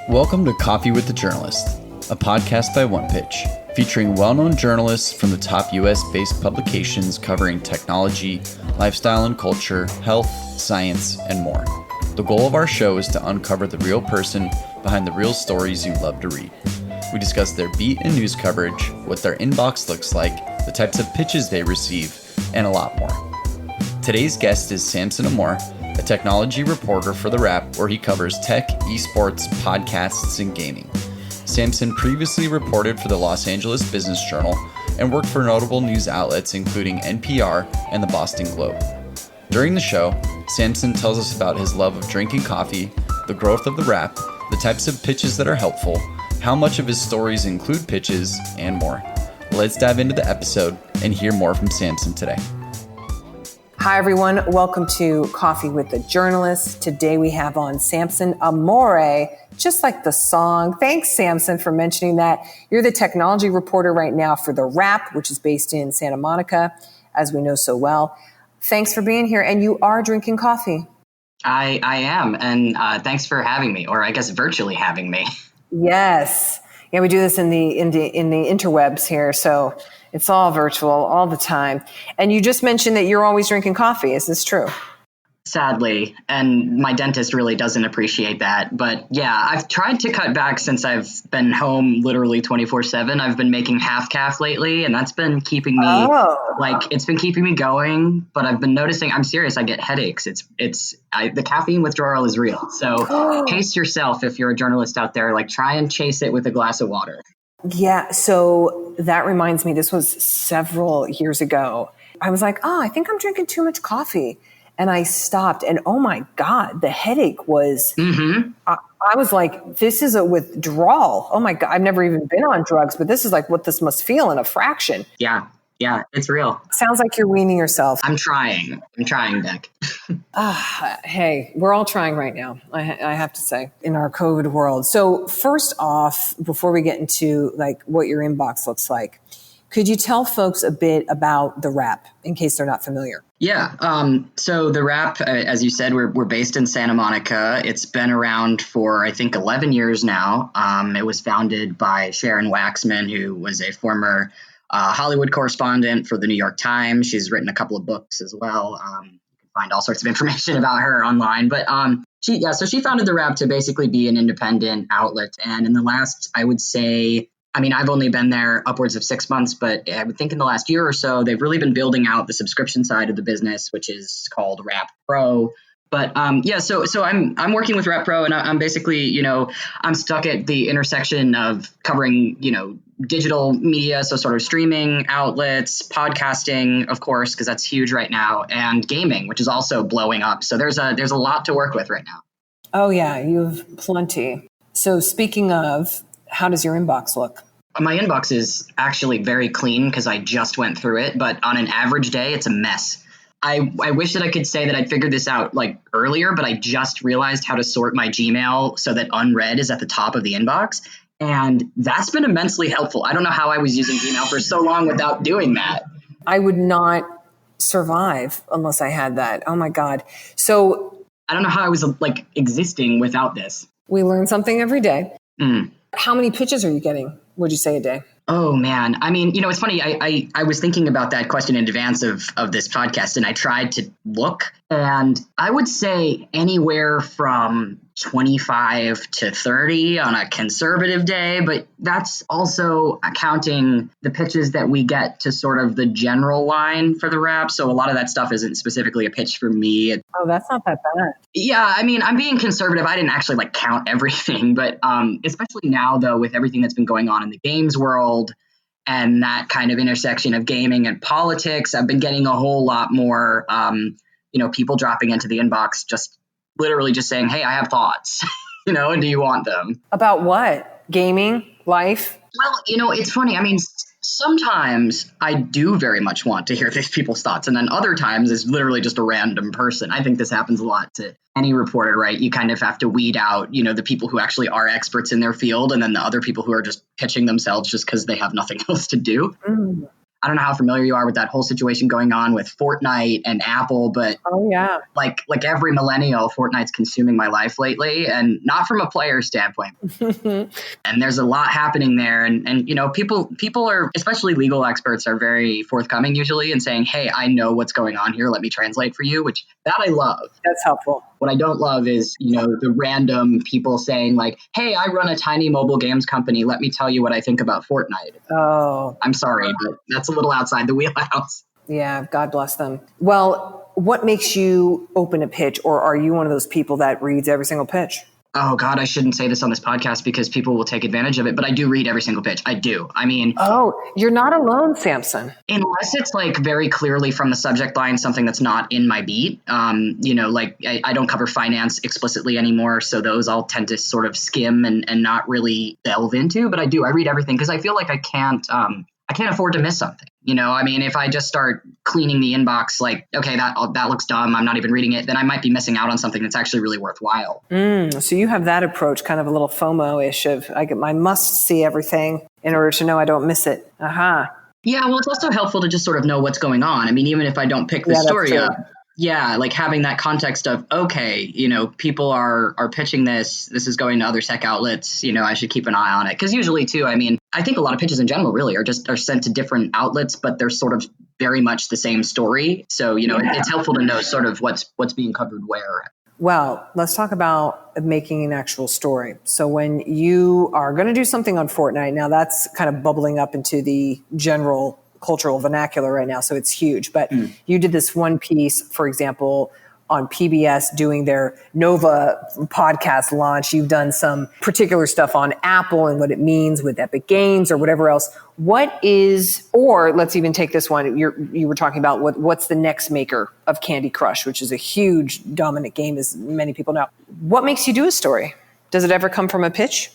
Welcome to Coffee with the Journalist, a podcast by One Pitch, featuring well-known journalists from the top US-based publications covering technology, lifestyle and culture, health, science, and more. The goal of our show is to uncover the real person behind the real stories you love to read. We discuss their beat and news coverage, what their inbox looks like, the types of pitches they receive, and a lot more. Today's guest is Samson Amore, a technology reporter for The Wrap, where he covers tech, esports, podcasts, and gaming. Samson previously reported for the Los Angeles Business Journal and worked for notable news outlets including NPR and the Boston Globe. During the show, Samson tells us about his love of drinking coffee, the growth of The Wrap, the types of pitches that are helpful, how much of his stories include pitches, and more. Let's dive into the episode and hear more from Samson today. Hi, everyone. Welcome to Coffee with the Journalist. Today we have on Samson Amore, just like the song. Thanks, Samson, for mentioning that. You're the technology reporter right now for The Wrap, which is based in Santa Monica, as we know so well. Thanks for being here. And you are drinking coffee. I am. And thanks for having me, or I guess virtually having me. Yes. Yeah, we do this in the interwebs here. So it's all virtual all the time. And you just mentioned that you're always drinking coffee. Is this true? Sadly. And my dentist really doesn't appreciate that. But yeah, I've tried to cut back since I've been home literally 24/7. I've been making half calf lately, and that's been keeping me it's been keeping me going. But I've been noticing, I'm serious, I get headaches. The caffeine withdrawal is real. So pace yourself if you're a journalist out there, try and chase it with a glass of water. Yeah. So that reminds me, this was several years ago. I was like, I think I'm drinking too much coffee. And I stopped, and oh my God, the headache was, I was like, this is a withdrawal. Oh my God, I've never even been on drugs, but this is like what this must feel in a fraction. Yeah, it's real. Sounds like you're weaning yourself. I'm trying, Beck. Hey, we're all trying right now, I have to say, in our COVID world. So first off, before we get into what your inbox looks like, could you tell folks a bit about The Wrap in case they're not familiar? Yeah. So The Wrap, as you said, we're based in Santa Monica. It's been around for, I think, 11 years now. It was founded by Sharon Waxman, who was a former Hollywood correspondent for the New York Times. She's written a couple of books as well. You can find all sorts of information about her online. But so she founded The Wrap to basically be an independent outlet. And in the last, I would say, I've only been there upwards of 6 months, but I would think in the last year or so, they've really been building out the subscription side of the business, which is called Wrap Pro. But so I'm working with Wrap Pro, and I'm basically, I'm stuck at the intersection of covering, digital media, so sort of streaming outlets, podcasting, of course, because that's huge right now, and gaming, which is also blowing up. So there's a lot to work with right now. Oh yeah, you have plenty. So speaking of, how does your inbox look? My inbox is actually very clean because I just went through it, but on an average day, it's a mess. I wish that I could say that I'd figured this out earlier, but I just realized how to sort my Gmail so that unread is at the top of the inbox. And that's been immensely helpful. I don't know how I was using Gmail for so long without doing that. I would not survive unless I had that. Oh my God. So I don't know how I was existing without this. We learn something every day. How many pitches are you getting, would you say, a day? Oh, man. It's funny. I was thinking about that question in advance of this podcast, and I tried to look, and I would say anywhere from 25 to 30 on a conservative day, but that's also counting the pitches that we get to sort of the general line for The Wrap. So a lot of that stuff isn't specifically a pitch for me. Oh, that's not that bad. Yeah, I'm being conservative. I didn't actually count everything, but especially now, though, with everything that's been going on in the games world and that kind of intersection of gaming and politics, I've been getting a whole lot more, people dropping into the inbox, literally just saying, hey, I have thoughts, do you want them? About what? Gaming? Life? Well, it's funny. Sometimes I do very much want to hear these people's thoughts. And then other times it's literally just a random person. I think this happens a lot to any reporter, right? You kind of have to weed out, the people who actually are experts in their field, and then the other people who are just pitching themselves just because they have nothing else to do. I don't know how familiar you are with that whole situation going on with Fortnite and Apple, but Oh yeah. like every millennial, Fortnite's consuming my life lately, and not from a player standpoint. And there's a lot happening there. And you know, people are, especially legal experts, are very forthcoming usually and saying, hey, I know what's going on here. Let me translate for you, which that I love. That's helpful. What I don't love is, you know, the random people saying like, hey, I run a tiny mobile games company. Let me tell you what I think about Fortnite. Oh, I'm sorry, but that's a little outside the wheelhouse. yeah. God bless them. Well, what makes you open a pitch, or are you one of those people that reads every single pitch? Oh God, I shouldn't say this on this podcast because people will take advantage of it, but I do read every single pitch. I do. I mean, Oh, you're not alone, Samson. unless it's like very clearly from the subject line, something that's not in my beat. You know, like I don't cover finance explicitly anymore. So those I'll tend to sort of skim and not really delve into, but I do. I read everything because I feel like I can't afford to miss something. You know, I mean, if I just start cleaning the inbox, like, okay, that looks dumb, I'm not even reading it, then I might be missing out on something that's actually really worthwhile. So you have that approach, kind of a little FOMO-ish of I must see everything in order to know I don't miss it. Aha. Yeah, well, it's also helpful to just sort of know what's going on. I mean, even if I don't pick the story up, yeah, like having that context of, okay, you know, people are pitching this is going to other tech outlets, you know, I should keep an eye on it. Because usually too, I mean, I think a lot of pitches in general really are sent to different outlets, but they're sort of very much the same story. So, you know, it's helpful to know sort of what's being covered where. Well, let's talk about making an actual story. So when you are going to do something on Fortnite, now that's kind of bubbling up into the general cultural vernacular right now, so it's huge. But you did this one piece, for example, on PBS doing their Nova podcast launch. You've done some particular stuff on Apple and what it means with Epic Games or whatever else. Or let's even take this one. You were talking about what's the next maker of Candy Crush, which is a huge dominant game, as many people know. What makes you do a story? Does it ever come from a pitch?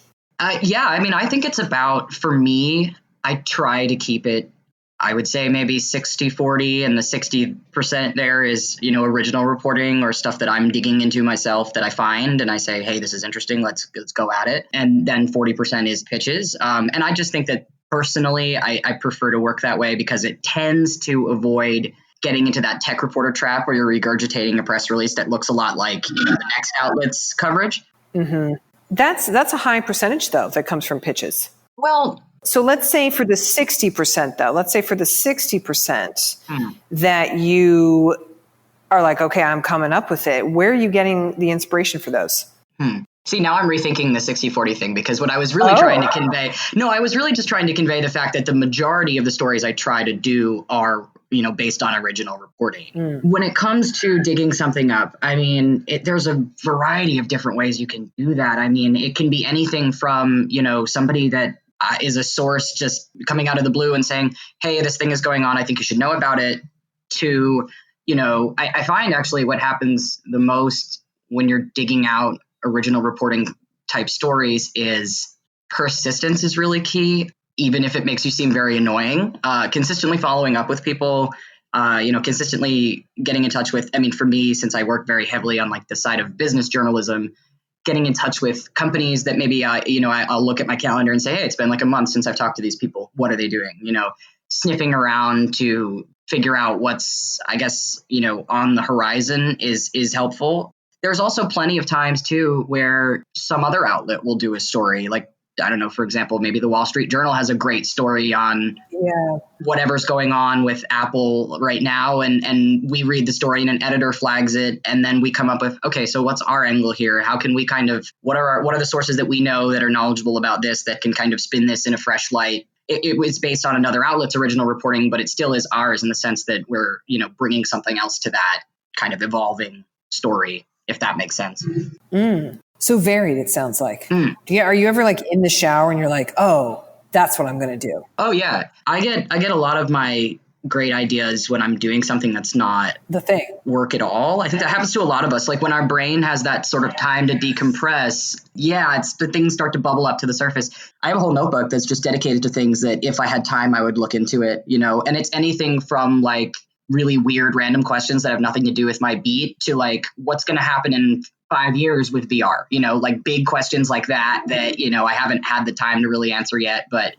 Yeah, I mean, I think it's about, for me, I try to keep it, I would say maybe 60-40, and the 60% there is, you know, original reporting or stuff that I'm digging into myself that I find and I say, hey, this is interesting. Let's go at it. And then 40% is pitches. And I just think that personally, I prefer to work that way because it tends to avoid getting into that tech reporter trap where you're regurgitating a press release that looks a lot like, you know, the next outlet's coverage. Mm-hmm. That's a high percentage, though, that comes from pitches. Well, so let's say for the 60%, though, that you are like, okay, I'm coming up with it. Where are you getting the inspiration for those? See, now I'm rethinking the 60-40 thing because what I was really trying to convey, I was really just trying to convey the fact that the majority of the stories I try to do are, you know, based on original reporting. When it comes to digging something up, I mean, there's a variety of different ways you can do that. I mean, it can be anything from, you know, somebody that is a source just coming out of the blue and saying, hey, this thing is going on, I think you should know about it, to, you know, I find actually what happens the most when you're digging out original reporting type stories is persistence is really key, even if it makes you seem very annoying. Consistently following up with people, you know, consistently getting in touch with, I mean, for me, since I work very heavily on like the side of business journalism, getting in touch with companies that maybe, you know, I'll look at my calendar and say, hey, it's been like a month since I've talked to these people. What are they doing? You know, sniffing around to figure out what's, I guess, you know, on the horizon is helpful. There's also plenty of times, too, where some other outlet will do a story. Like, I don't know, for example, maybe the Wall Street Journal has a great story on whatever's going on with Apple right now. And we read the story and an editor flags it. And then we come up with, okay, so what's our angle here? How can we kind of, what are the sources that we know that are knowledgeable about this that can kind of spin this in a fresh light? It was based on another outlet's original reporting, but it still is ours in the sense that we're, you know, bringing something else to that kind of evolving story, if that makes sense. So varied, it sounds like. Yeah. Are you ever like in the shower and you're like, oh, that's what I'm going to do? Oh, yeah. I get a lot of my great ideas when I'm doing something that's not the thing work at all. I think that happens to a lot of us. Like when our brain has that sort of time to decompress, it's the things start to bubble up to the surface. I have a whole notebook that's just dedicated to things that if I had time, I would look into it, you know, and it's anything from like really weird random questions that have nothing to do with my beat to like what's going to happen in 5 years with VR, like big questions like that, I haven't had the time to really answer yet, but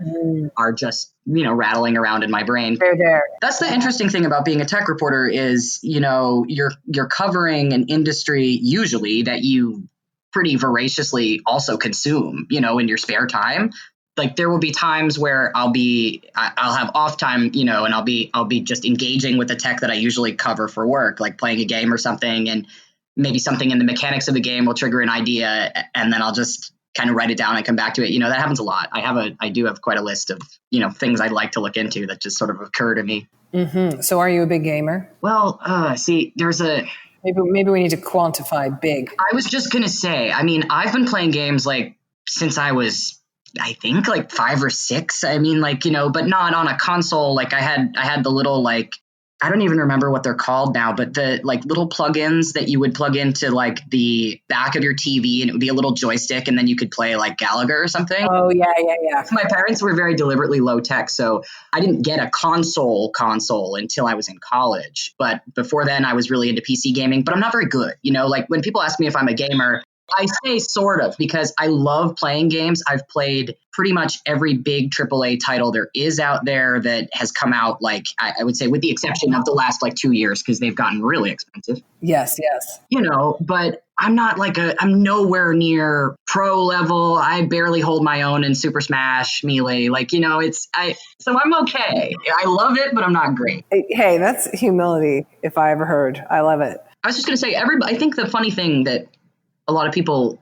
are just, rattling around in my brain. They're there. That's the interesting thing about being a tech reporter is, you're covering an industry usually that you pretty voraciously also consume, in your spare time. Like there will be times where I'll have off time, and I'll be just engaging with the tech that I usually cover for work, like playing a game or something, and maybe something in the mechanics of the game will trigger an idea, and then I'll just kind of write it down and come back to it. That happens a lot. I do have quite a list of, things I'd like to look into that just sort of occur to me. Mm-hmm. So are you a big gamer? Well, there's maybe we need to quantify big. I was just going to say, I've been playing games like since I was, I think like 5 or 6. but not on a console. Like I had the little, like, I don't even remember what they're called now, but the like little plugins that you would plug into like the back of your TV, and it would be a little joystick, and then you could play like Gallagher or something. Oh yeah. My parents were very deliberately low tech, so I didn't get a console until I was in college. But before then, I was really into PC gaming, but I'm not very good. Like when people ask me if I'm a gamer, I say sort of, because I love playing games. I've played pretty much every big AAA title there is out there that has come out, like I would say with the exception of the last like 2 years, because they've gotten really expensive. Yes. But I'm not I'm nowhere near pro level. I barely hold my own in Super Smash Melee. So I'm okay. I love it, but I'm not great. Hey, that's humility if I ever heard. I love it. I was just going to say, I think the funny thing that a lot of people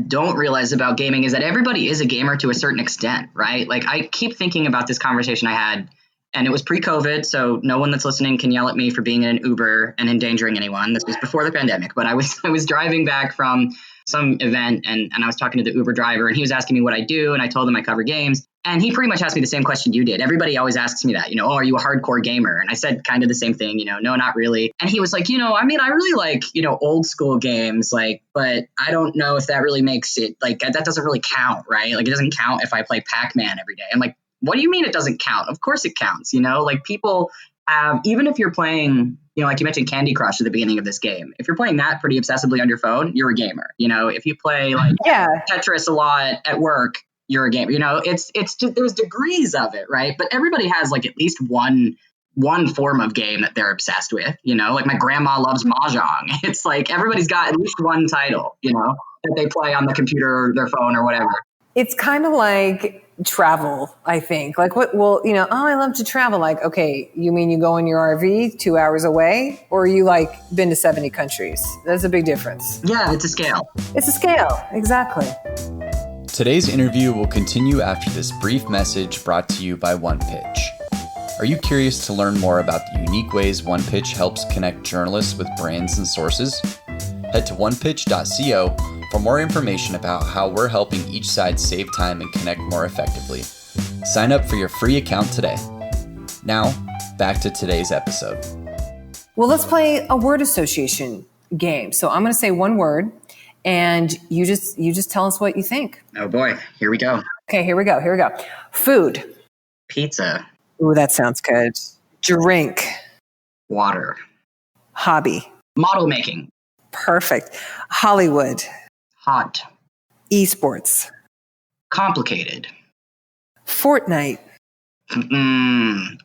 don't realize about gaming is that everybody is a gamer to a certain extent, right? Like I keep thinking about this conversation I had, and it was pre-COVID, so no one that's listening can yell at me for being in an Uber and endangering anyone. This was before the pandemic, but I was driving back from some event, and I was talking to the Uber driver, and he was asking me what I do, and I told him I cover games. And he pretty much asked me the same question you did. Everybody always asks me that, are you a hardcore gamer? And I said kind of the same thing, no, not really. And he was like, I really like, old school games, but I don't know if that really makes it, that doesn't really count, right? Like it doesn't count if I play Pac-Man every day. I'm like, what do you mean it doesn't count? Of course it counts, people have, even if you're playing, like you mentioned Candy Crush at the beginning of this game, if you're playing that pretty obsessively on your phone, you're a gamer. If you play Tetris a lot at work, you're a gamer. It's just, there's degrees of it, right? But everybody has like at least one form of game that they're obsessed with. Like my grandma loves mahjong. It's like everybody's got at least one title, that they play on the computer or their phone or whatever. It's kind of like travel, I think. Like what? Well, I love to travel. Like, okay, you mean you go in your RV 2 hours away, or you like been to 70 countries? That's a big difference. Yeah, it's a scale. It's a scale, exactly. Today's interview will continue after this brief message brought to you by OnePitch. Are you curious to learn more about the unique ways OnePitch helps connect journalists with brands and sources? Head to onepitch.co for more information about how we're helping each side save time and connect more effectively. Sign up for your free account today. Now, back to today's episode. Well, let's play a word association game. So I'm going to say one word, and you just tell us what you think. Oh boy, here we go. Okay, here we go. Food. Pizza. Ooh, that sounds good. Drink. Water. Hobby. Model making. Perfect. Hollywood. Hot. Esports. Complicated. Fortnite.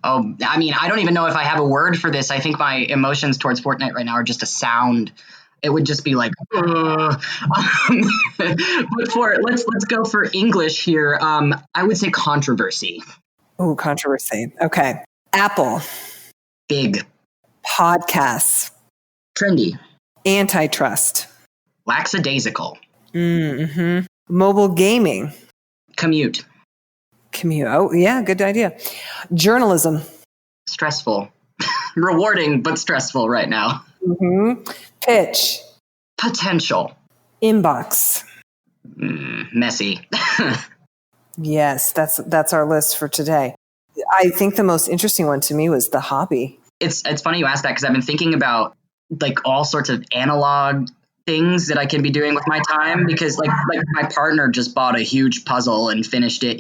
Oh, I don't even know if I have a word for this. I think my emotions towards Fortnite right now are just a sound. It would just be like, but let's go for English here. I would say controversy. Ooh, controversy. Okay. Apple. Big. Podcasts. Trendy. Antitrust. Lackadaisical. Mm-hmm. Mobile gaming. Commute. Oh, yeah, good idea. Journalism. Stressful. Rewarding, but stressful right now. Mm-hmm. Pitch. Potential. Inbox. Messy. Yes, that's our list for today. I think the most interesting one to me was the hobby. It's funny you ask that, because I've been thinking about like all sorts of analog things that I can be doing with my time, because like my partner just bought a huge puzzle and finished it.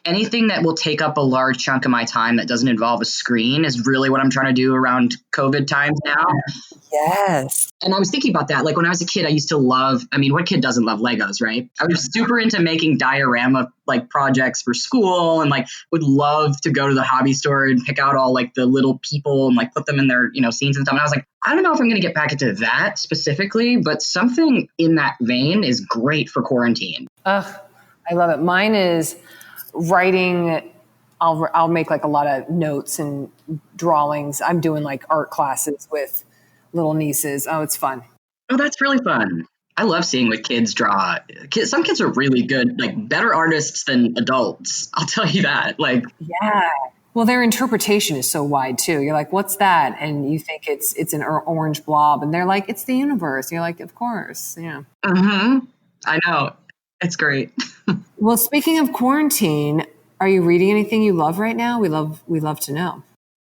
Anything that will take up a large chunk of my time that doesn't involve a screen is really what I'm trying to do around COVID times now. Yes. And I was thinking about that. Like when I was a kid, I used to love, what kid doesn't love Legos, right? I was super into making diorama like projects for school, and like would love to go to the hobby store and pick out all like the little people and like put them in their, scenes and stuff. And I was like, I don't know if I'm going to get back into that specifically, but something in that vein is great for quarantine. I love it. Mine is writing. I'll make like a lot of notes and drawings. I'm doing like art classes with little nieces. Oh, it's fun. Oh, that's really fun. I love seeing what kids draw. Some kids are really good, like better artists than adults. I'll tell you that. Like, yeah. Well, their interpretation is so wide too. You're like, what's that? And you think it's an orange blob, and they're like, it's the universe. And you're like, of course. Yeah. Mm-hmm. I know. It's great. Well, speaking of quarantine, are you reading anything you love right now? We love to know.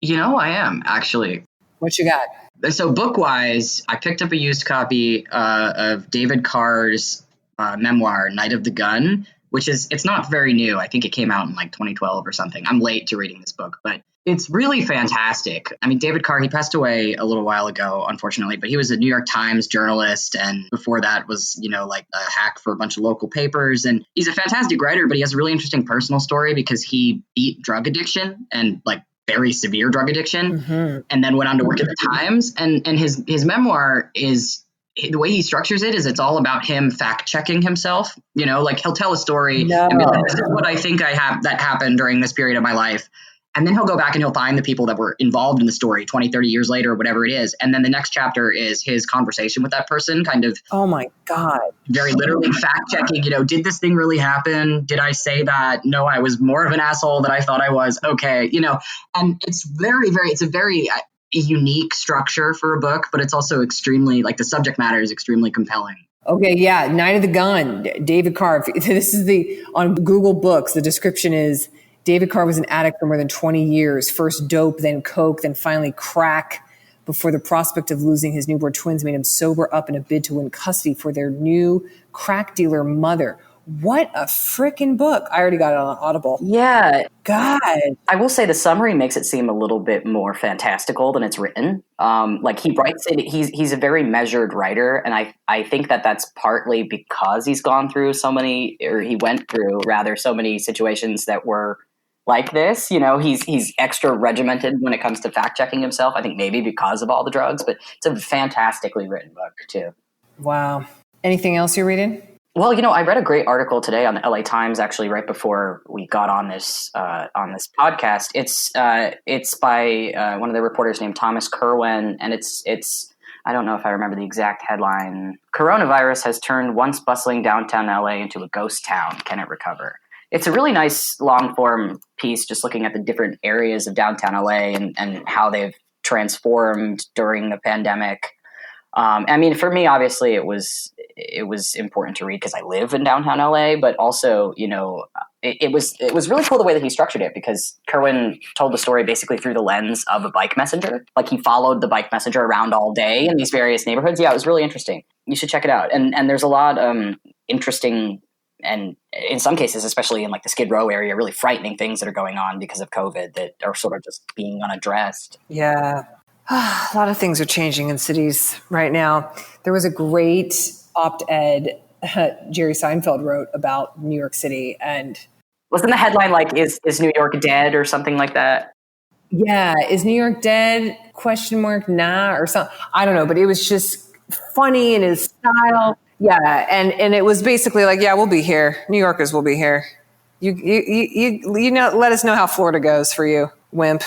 I am actually. What you got? So book-wise, I picked up a used copy of David Carr's memoir, Night of the Gun, it's not very new. I think it came out in like 2012 or something. I'm late to reading this book, but it's really fantastic. David Carr, he passed away a little while ago, unfortunately, but he was a New York Times journalist. And before that was, like a hack for a bunch of local papers. And he's a fantastic writer, but he has a really interesting personal story because he beat drug addiction and like very severe drug addiction, and then went on to work at the Times. And his memoir is, the way he structures it is it's all about him fact checking himself. Like he'll tell a story and be like, this is what I think that happened during this period of my life. And then he'll go back and he'll find the people that were involved in the story 20, 30 years later, or whatever it is. And then the next chapter is his conversation with that person, kind of. Oh my God. Very literally fact checking, did this thing really happen? Did I say that? No, I was more of an asshole than I thought I was. Okay. And it's it's a very unique structure for a book, but it's also extremely, like the subject matter is extremely compelling. Okay, yeah. Night of the Gun, David Carr. This is on Google Books, the description is, David Carr was an addict for more than 20 years, first dope, then coke, then finally crack, before the prospect of losing his newborn twins made him sober up in a bid to win custody for their new crack dealer mother. What a freaking book. I already got it on Audible. Yeah. God. I will say the summary makes it seem a little bit more fantastical than it's written. Like he writes it, he's a very measured writer. And I think that's partly because he's gone through he went through so many situations that were like this. He's extra regimented when it comes to fact checking himself. I think maybe because of all the drugs, but it's a fantastically written book too. Wow. Anything else you're reading? Well, I read a great article today on the LA Times, actually, right before we got on this podcast. It's by one of the reporters named Thomas Kerwin, and it's I don't know if I remember the exact headline. Coronavirus has turned once bustling downtown LA into a ghost town. Can it recover? It's a really nice long form piece, just looking at the different areas of downtown LA and how they've transformed during the pandemic. For me, obviously, it was important to read because I live in downtown LA, but also, it was really cool the way that he structured it, because Kerwin told the story basically through the lens of a bike messenger. Like he followed the bike messenger around all day in these various neighborhoods. Yeah, it was really interesting. You should check it out. And there's a lot interesting, and in some cases, especially in like the Skid Row area, really frightening things that are going on because of COVID that are sort of just being unaddressed. Yeah. A lot of things are changing in cities right now. There was a great op-ed Jerry Seinfeld wrote about New York City, and wasn't the headline like "Is New York dead" or something like that? Yeah, is New York dead? ? Nah, or something. I don't know, but it was just funny in his style. Yeah, and it was basically like, yeah, we'll be here. New Yorkers will be here. You let us know how Florida goes for you, wimp.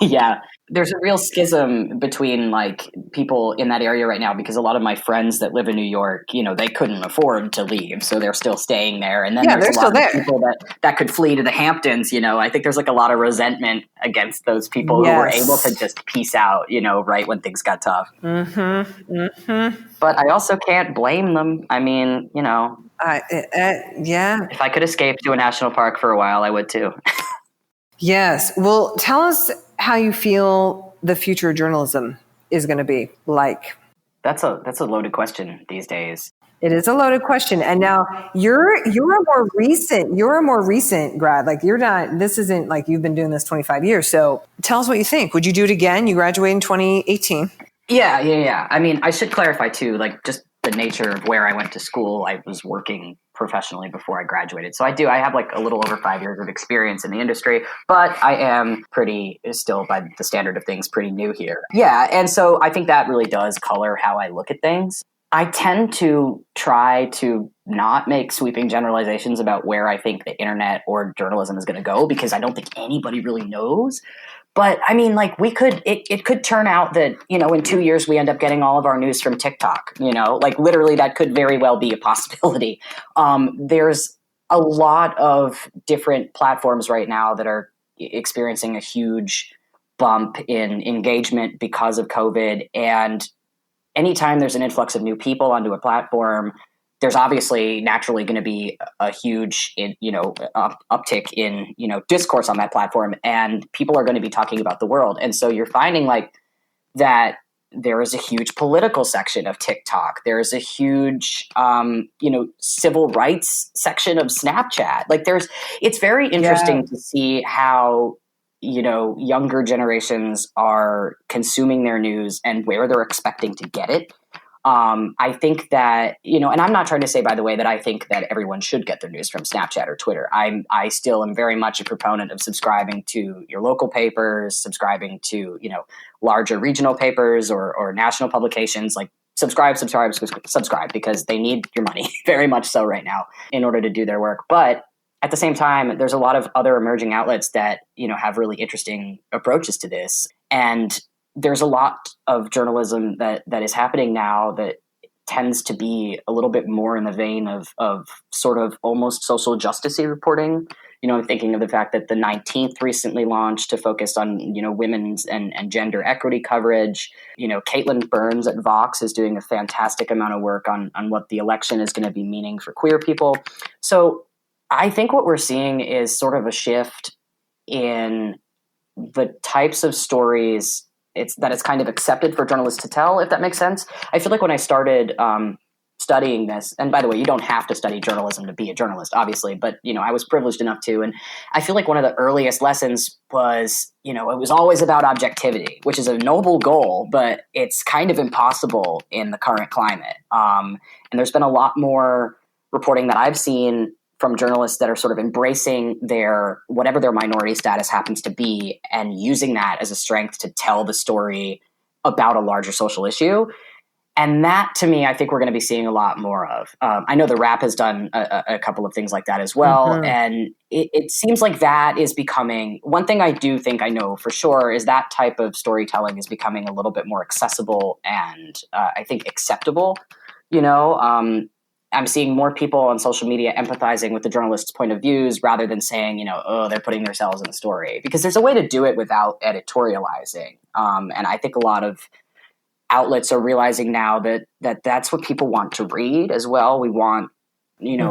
Yeah. There's a real schism between like people in that area right now, because a lot of my friends that live in New York, they couldn't afford to leave, so they're still staying there. And then there's a lot of people that could flee to the Hamptons. I think there's like a lot of resentment against those people who were able to just peace out, right when things got tough. Mm-hmm. Mm-hmm. But I also can't blame them. Yeah. If I could escape to a national park for a while, I would too. Yes. Well, tell us how you feel the future of journalism is going to be like. That's a loaded question these days. It is a loaded question. And now you're a more recent grad. Like this isn't like you've been doing this 25 years. So tell us what you think. Would you do it again? You graduated in 2018. Yeah. I mean, I should clarify too, like just the nature of where I went to school. I was working professionally before I graduated. So I have like a little over 5 years of experience in the industry, but I am still by the standard of things, pretty new here. Yeah. And so I think that really does color how I look at things. I tend to try to not make sweeping generalizations about where I think the internet or journalism is going to go, because I don't think anybody really knows. But I mean, like it could turn out that, in 2 years we end up getting all of our news from TikTok, like literally that could very well be a possibility. There's a lot of different platforms right now that are experiencing a huge bump in engagement because of COVID. And anytime there's an influx of new people onto a platform, there's obviously naturally going to be a huge, uptick in, discourse on that platform, and people are going to be talking about the world. And so you're finding like that there is a huge political section of TikTok. There is a huge, civil rights section of Snapchat. Like it's very interesting to see how, younger generations are consuming their news and where they're expecting to get it. I think that, and I'm not trying to say, by the way, that I think that everyone should get their news from Snapchat or Twitter. I still am very much a proponent of subscribing to your local papers, subscribing to, larger regional papers or national publications. Like subscribe, because they need your money very much so right now in order to do their work. But at the same time, there's a lot of other emerging outlets that, have really interesting approaches to this. And there's a lot of journalism that is happening now that tends to be a little bit more in the vein of sort of almost social justice-y reporting. I'm thinking of the fact that the 19th recently launched to focus on, women's and gender equity coverage. Caitlin Burns at Vox is doing a fantastic amount of work on what the election is going to be meaning for queer people. So I think what we're seeing is sort of a shift in the types of stories it's kind of accepted for journalists to tell, if that makes sense. I feel like when I started studying this, and by the way, you don't have to study journalism to be a journalist, obviously, but, I was privileged enough to, and I feel like one of the earliest lessons was, it was always about objectivity, which is a noble goal, but it's kind of impossible in the current climate. And there's been a lot more reporting that I've seen from journalists that are sort of embracing whatever their minority status happens to be and using that as a strength to tell the story about a larger social issue. And that, to me, I think we're going to be seeing a lot more of. I know The Wrap has done a couple of things like that as well. Mm-hmm. And it seems like that is becoming, one thing I do think I know for sure is that type of storytelling is becoming a little bit more accessible and I think acceptable, I'm seeing more people on social media empathizing with the journalist's point of views rather than saying, they're putting themselves in the story, because there's a way to do it without editorializing. And I think a lot of outlets are realizing now that that's what people want to read as well. We want,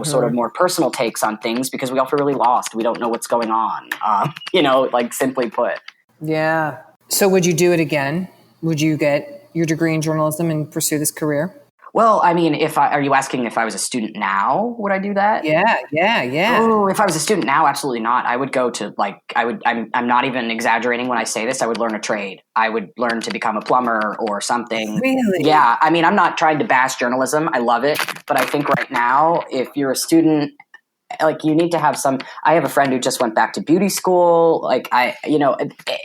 sort of more personal takes on things because we all feel really lost. We don't know what's going on, like simply put. Yeah. So would you do it again? Would you get your degree in journalism and pursue this career? Well, I mean, are you asking if I was a student now, would I do that? Yeah. Oh, if I was a student now, absolutely not. I would go to I'm not even exaggerating when I say this. I would learn a trade. I would learn to become a plumber or something. Really? Yeah. I mean, I'm not trying to bash journalism. I love it. But I think right now, if you're a student, like you need to have I have a friend who just went back to beauty school. Like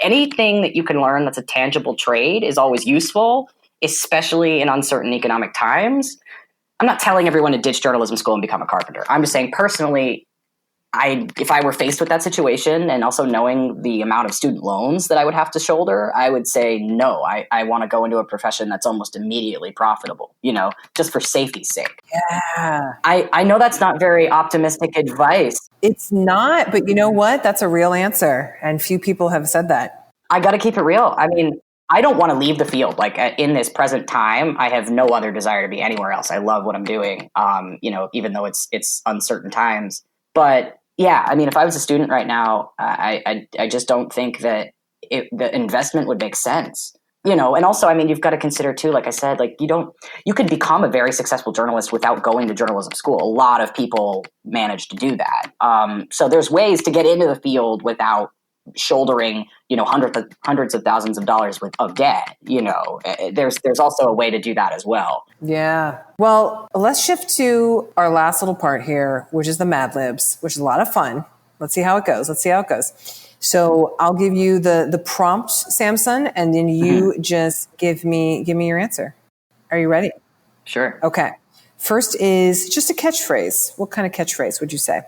anything that you can learn that's a tangible trade is always useful, especially in uncertain economic times. I'm not telling everyone to ditch journalism school and become a carpenter. I'm just saying personally, if I were faced with that situation and also knowing the amount of student loans that I would have to shoulder, I would say, no, I want to go into a profession that's almost immediately profitable, just for safety's sake. Yeah. I know that's not very optimistic advice. It's not, but you know what? That's a real answer. And few people have said that. I got to keep it real. I mean, I don't want to leave the field. Like in this present time, I have no other desire to be anywhere else. I love what I'm doing, even though it's uncertain times. But yeah, I mean, if I was a student right now, I just don't think that the investment would make sense. you know, and also, I mean, you've got to consider too, like I said, like you could become a very successful journalist without going to journalism school. A lot of people manage to do that. So there's ways to get into the field without shouldering, you know, hundreds of thousands of dollars of debt. You know, there's also a way to do that as well. Yeah. Well, let's shift to our last little part here, which is the Mad Libs, which is a lot of fun. Let's see how it goes. So I'll give you the prompt, Samson, and then you just give me your answer. Are you ready? Sure. Okay. First is just a catchphrase. What kind of catchphrase would you say?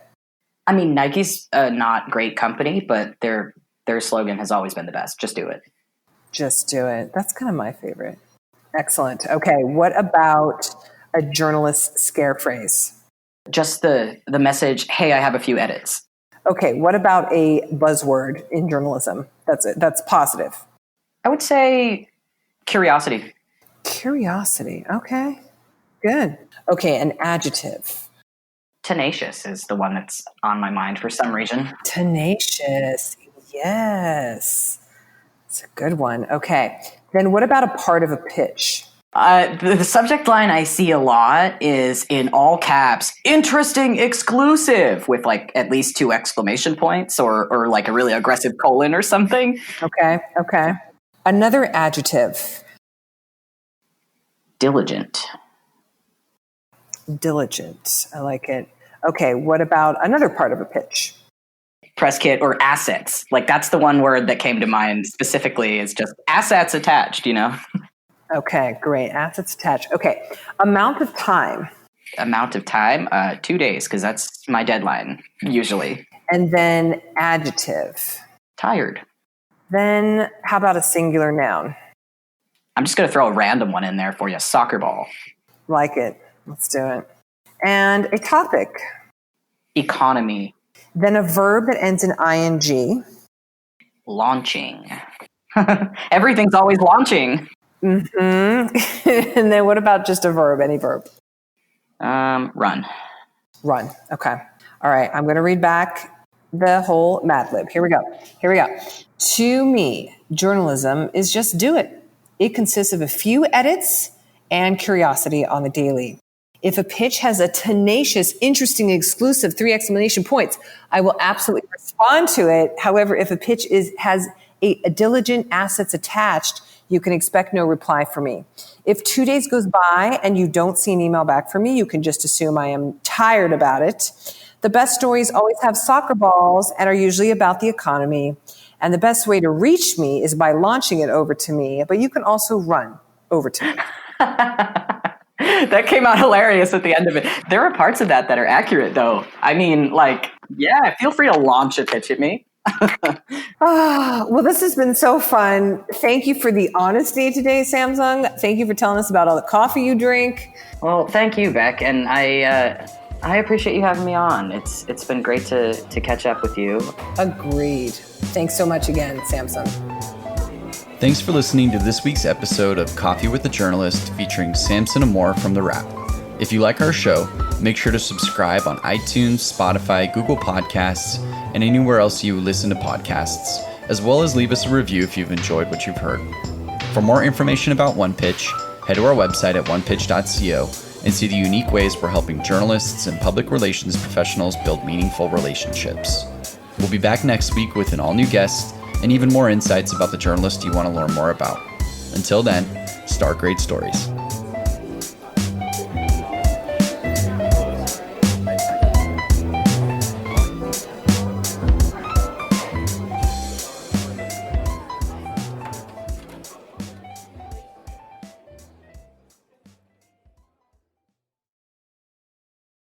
I mean, Nike's a not great company, but their slogan has always been the best. Just do it. Just do it. That's kind of my favorite. Excellent. Okay. What about a journalist scare phrase? Just the message, hey, I have a few edits. Okay. What about a buzzword in journalism? That's positive. I would say curiosity. Curiosity. Okay. Good. Okay. An adjective. Tenacious is the one that's on my mind for some reason. Tenacious. Yes. It's a good one. Okay. Then what about a part of a pitch? The subject line I see a lot is in all caps, interesting exclusive, with like at least 2 exclamation points or like a really aggressive colon or something. Okay. Another adjective. Diligent. Diligent. I like it. Okay. What about another part of a pitch? Press kit or assets. Like that's the one word that came to mind specifically, is just assets attached, you know? Okay, great. Assets attached. Okay. Amount of time. 2 days, because that's my deadline, usually. And then adjective. Tired. Then how about a singular noun? I'm just going to throw a random one in there for you. Soccer ball. Like it. Let's do it. And a topic. Economy. Then a verb that ends in ing. Launching. Everything's always launching. Mm-hmm. And then what about just a verb? Any verb? Run. Run. Okay. All right. I'm going to read back the whole Mad Lib. Here we go. To me, journalism is just do it. It consists of a few edits and curiosity on the daily. If a pitch has a tenacious, interesting, exclusive 3 exclamation points, I will absolutely respond to it. However, if a pitch has a diligent assets attached, you can expect no reply from me. If 2 days goes by and you don't see an email back from me, you can just assume I am tired about it. The best stories always have soccer balls and are usually about the economy. And the best way to reach me is by launching it over to me, but you can also run over to me. That came out hilarious at the end of it. There are parts of that are accurate, though. I mean, like, yeah, feel free to launch a pitch at me. Well, this has been so fun. Thank you for the honesty today, Samsung. Thank you for telling us about all the coffee you drink. Well, thank you, Beck, and I appreciate you having me on. It's been great to catch up with you. Agreed. Thanks so much again, Samsung. Thanks for listening to this week's episode of Coffee with the Journalist featuring Samson Amore from The Wrap. If you like our show, make sure to subscribe on iTunes, Spotify, Google Podcasts, and anywhere else you listen to podcasts, as well as leave us a review if you've enjoyed what you've heard. For more information about One Pitch, head to our website at onepitch.co and see the unique ways we're helping journalists and public relations professionals build meaningful relationships. We'll be back next week with an all-new guest and even more insights about the journalist you want to learn more about. Until then, start great stories.